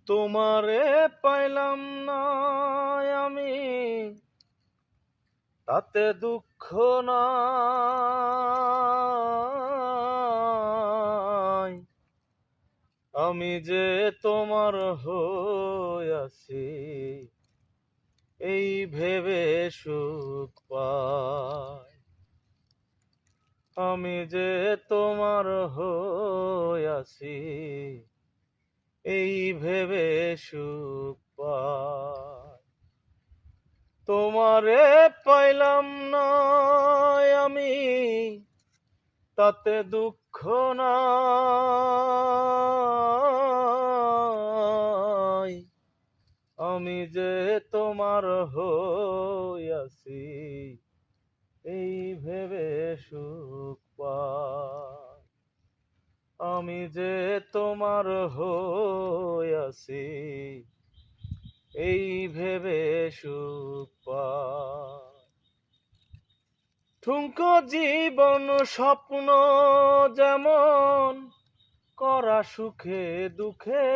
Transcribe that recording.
তোমারে পাইলাম না আমি, তাতে দুঃখ নাই। আমি যে তোমার হইয়াছি, এই ভেবে সুখ পাই। আমি যে তোমার হইয়াছি, এই ভেবে সুখ পাই। তোমারে পাইলাম না আমি, তাতে দুঃখ নাই। আমি যে তোমার হইয়াছি, এই ভেবে সুখ পাই। আমি যে তোমার হইয়াছি, এই ভেবে সুখ পাই। ঠুনকো জীবন স্বপ্ন যেমন, করা সুখে দুঃখে